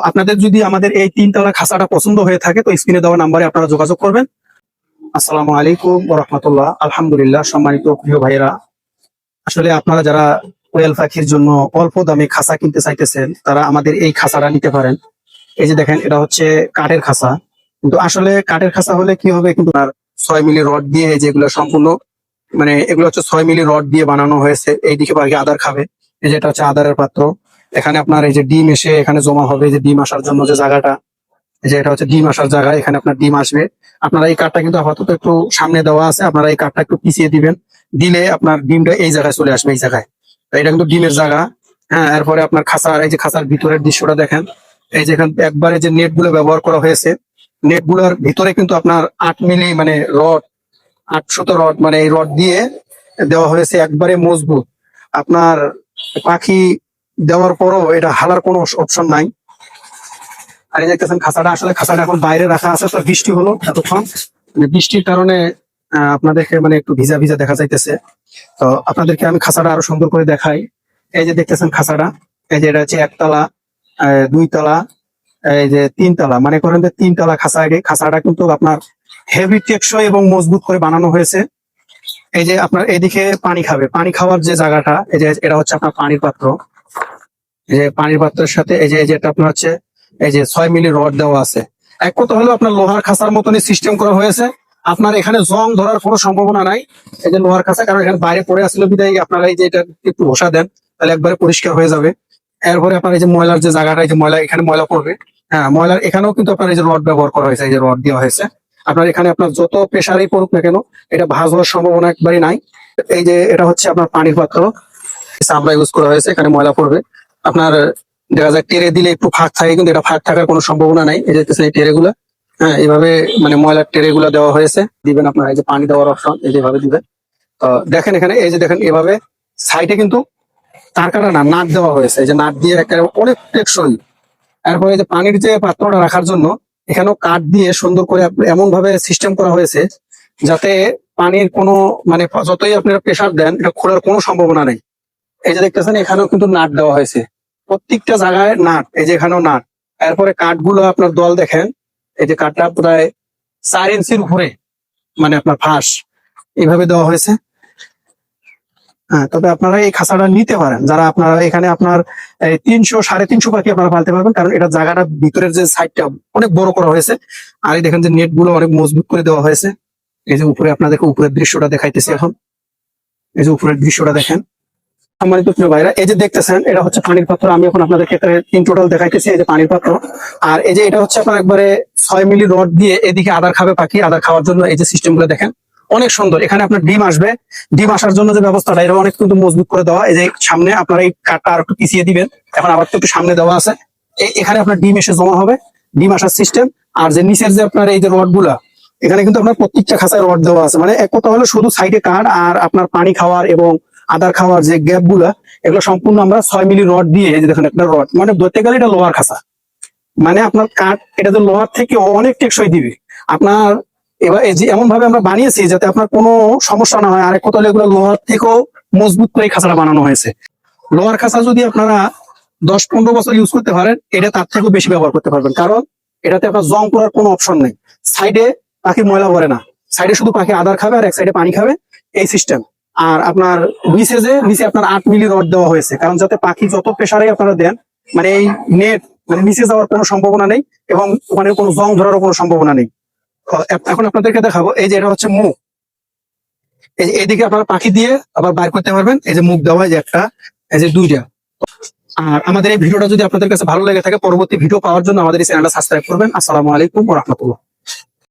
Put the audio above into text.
আপনাদের যদি আমাদের এই 3 তলা খাঁচাটা পছন্দ হয়ে থাকে তো স্ক্রিনে দেওয়া নাম্বারে আপনারা যোগাযোগ করবেন। আসসালামু আলাইকুম ওয়া রাহমাতুল্লাহ। আলহামদুলিল্লাহ, সম্মানিত প্রিয় ভাইয়েরা, আসলে আপনারা যারা কোয়েল পাখির জন্য অল্প দামে খাঁচা কিনতে চাইতেছেন তারা আমাদের এই খাঁচাটা নিতে পারেন। এই যে দেখেন, এটা হচ্ছে কাঠের খাঁচা, কিন্তু আসলে কাঠের খাঁচা হলে কি হবে, কিন্তু আর 6 মিলি রড দিয়ে যেগুলো সম্পূর্ণ মানে এগুলো হচ্ছে 6 মিলি রড দিয়ে বানানো হয়েছে। এইদিকে পাখি আদার খাবে, এই যেটা হচ্ছে আদারের পাত্র। এখানে আপনার এই যে ডিম এসে এখানে জমা হবে, যে ডিম আসার জন্য যে জায়গাটা, এই যে এটা হচ্ছে ডিম আসার জায়গা, এখানে আপনার ডিম আসবে। আপনারা এই কাঠটা কিন্তু আপাতত একটু সামনে দেওয়া আছে, আপনারা এই কাঠটা একটু পিছিয়ে দিবেন, দিলে আপনার ডিমটা এই জায়গায় চলে আসবে, এই জায়গায়। তো এটা কিন্তু ডিমের জায়গা। হ্যাঁ, এরপরে আপনার খাঁচার এই যে খাঁচার ভিতরের দৃশ্যটা দেখেন, এই যে এখানে একবারে যে নেট গুলো ব্যবহার করা হয়েছে, নেট গুলোর ভিতরে কিন্তু আপনার 8 মিলি মানে রড, 800 রড মানে এই রড দিয়ে দেওয়া হয়েছে, একবারে মজবুত। আপনার পাখি দেওয়ার পরও এটা হালার কোনো অপশন নাই। আর এই দেখতেছেন খাঁচাটা, আসলে খাঁচাটা এখন বাইরে রাখা আছে, তো বৃষ্টি হলো এতক্ষণ, মানে বৃষ্টির কারণে আপনাদেরকে মানে একটু ভিজা ভিজা দেখা যাইতেছে। তো আপনাদেরকে আমি খাঁচাটা আরো সুন্দর করে দেখাই। এই যে দেখতেছেন খাঁচাটা, এই যে এটা হচ্ছে 1 তলা, 2 তলা, এই যে 3 তলা, মানে করেন যে 3 তলা খাঁচা। খাঁচাটা কিন্তু আপনার হেভি টেকসই এবং মজবুত করে বানানো হয়েছে। এই যে আপনার এদিকে পানি খাবে, পানি খাওয়ার যে জায়গাটা, এই যে এটা হচ্ছে আপনার পানির পাত্র। এই যে পানির পাত্রের সাথে এই যে এটা আপনার হচ্ছে এই যে 6 মিলি রড দেওয়া আছে। এক কথা হলো আপনার লোহার খাঁচার মতনই সিস্টেম করা হয়েছে। আপনার এখানে জং ধরার কোনো সম্ভাবনা নাই, এই যে লোহার খাঁচা, কারণ এখানে বাইরে পড়ে আসলে বিদায় আপনারা এই যে এটা একটু ঘষা দেন তাহলে একবারে পরিষ্কার হয়ে যাবে। এরপরে আপনার এই যে ময়লার যে জায়গাটা, এই যে ময়লা, এখানে ময়লা পড়বে। হ্যাঁ, ময়লার এখানেও কিন্তু আপনার এই যে রড ব্যবহার করা হয়েছে, এই যে রড দেওয়া হয়েছে। আপনার এখানে আপনার যত প্রেসারেই পড়ুক না কেন, এটা ভাঁজ হওয়ার সম্ভাবনা একবারই নাই। এই যে এটা হচ্ছে আপনার পানির পাত্র, চামড়া ইউজ করা হয়েছে, এখানে ময়লা পড়বে। আপনার দেখা যায় টেরে দিলে একটু ফাঁক থাকে, কিন্তু এটা ফাঁক থাকার কোনো সম্ভাবনা নাই। এই যে এই টেরে গুলা, হ্যাঁ, এইভাবে মানে ময়লার টেরে গুলা দেওয়া হয়েছে, দিবেন আপনার এই যে পানি দেওয়ার অপশন, এই যেভাবে দিবেন। তো দেখেন এখানে এই যে দেখেন এভাবে সাইডে কিন্তু তার কাটা না, নাট দেওয়া হয়েছে, এই যে নাট দিয়ে একেবারে অনেক টেকসই। এরপরে এই যে পানির যে পাত্রটা রাখার জন্য এখানেও কাঠ দিয়ে সুন্দর করে এমন ভাবে সিস্টেম করা হয়েছে যাতে পানির কোনো মানে যতই আপনারা প্রেসার দেন এটা খোলার কোনো সম্ভাবনা নেই। এই যে দেখতেছেন এখানেও কিন্তু নাট দেওয়া হয়েছে, প্রত্যেকটা জায়গায় নাট, এই যে এখানেও নাট। এরপরে কাঠগুলো আপনার দল দেখেন, এই যে কাঠটা প্রায় 4 ইঞ্চির উপরে মানে আপনার ফাঁস এইভাবে দেওয়া হয়েছে। হ্যাঁ, তবে আপনারা এই খাঁচাটা নিতে পারেন, যারা আপনারা এখানে আপনার 300 350 পাখি আপনারা পালতে পারবেন, কারণ এটা জায়গাটা ভিতরের যে সাইডটা অনেক বড় করা হয়েছে। আর এই দেখেন যে নেট গুলো অনেক মজবুত করে দেওয়া হয়েছে। এই যে উপরে আপনাদেরকে উপরের দৃশ্যটা দেখাইতেছি এখন, এই যে উপরের দৃশ্যটা দেখেন। সম্মানিত প্রিয় ভাইরা, এই যে দেখতেছেন এটা হচ্ছে পানির পাত্র, আমি এখন আপনাদেরকে ইন টোটাল দেখাইতেছি। এই যে পানির পাত্র, আর এই যে এটা হচ্ছে আপনার একবারে 6 মিলি রড দিয়ে এদিকে আদার খাবে পাখি, আদার খাওয়ার জন্য এই যে সিস্টেম গুলো দেখেন অনেক সুন্দর। এখানে আপনার ডিম আসবে, ডিম আসার জন্য যে ব্যবস্থাটা এটা অনেক কিন্তু মজবুত করে দেওয়া। এই যে সামনে আপনার এই কাঠটা আর একটু পিছিয়ে দিবেন, এখন আবার একটু সামনে দেওয়া আছে, এখানে আপনার ডিম এসে জমা হবে, ডিম আসার সিস্টেম। আর যে নিচের যে আপনার এই যে রড গুলা, এখানে কিন্তু আপনার প্রত্যেকটা খাঁচায় রড দেওয়া আছে। মানে এক কথা হলো শুধু সাইডে কাঠ আর আপনার পানি খাওয়ার এবং আদার খাওয়ার যে গ্যাপ গুলা, এগুলো সম্পূর্ণ আমরা 6 মিলি রড দিয়ে, এই যে দেখেন একটা রড, মানে ধরতে গেলে এটা লোহার খাঁচা, মানে আপনার কাঠ এটা তো লোহার থেকে অনেক টেকসই দিবে আপনার। এবার এই যে এমন ভাবে আমরা বানিয়েছি যাতে আপনার কোনো সমস্যা না হয়। আর এক কথা হলো এগুলো লোহার থেকেও মজবুত করে এই খাঁচাটা বানানো হয়েছে। লোহার খাঁচা যদি আপনারা 10-15 বছর ইউজ করতে পারেন, এটা তার থেকেও বেশি ব্যবহার করতে পারবেন, কারণ এটাতে আপনার জং করার কোনো অপশন নেই। সাইডে পাখি ময়লা ভরে না, সাইডে শুধু পাখি আদার খাবে আর এক সাইডে পানি খাবে, এই সিস্টেম। আর আপনার নিচে আপনার 8 মিলি রড দেওয়া হয়েছে, কারণ যাতে পাখি যত প্রেসারে আপনারা দেন, মানে এই নেট মানে নিচে যাওয়ার কোনো সম্ভাবনা নেই এবং ওখানে কোনো জং ধরারও কোনো সম্ভাবনা নেই। এখন আপনাদেরকে দেখাবো, এই যে এটা হচ্ছে মুখ, এই যে এদিকে আপনারা পাখি দিয়ে আবার বাইর করতে পারবেন। এই যে মুখ দেওয়া, এই যে একটা, এই যে 2টা। আর আমাদের এই ভিডিওটা যদি আপনাদের কাছে ভালো লেগে থাকে, পরবর্তী ভিডিও পাওয়ার জন্য আমাদের এই চ্যানেলটা সাবস্ক্রাইব করবেন। আসসালামু আলাইকুম ওয়া রাহমাতুল্লাহ।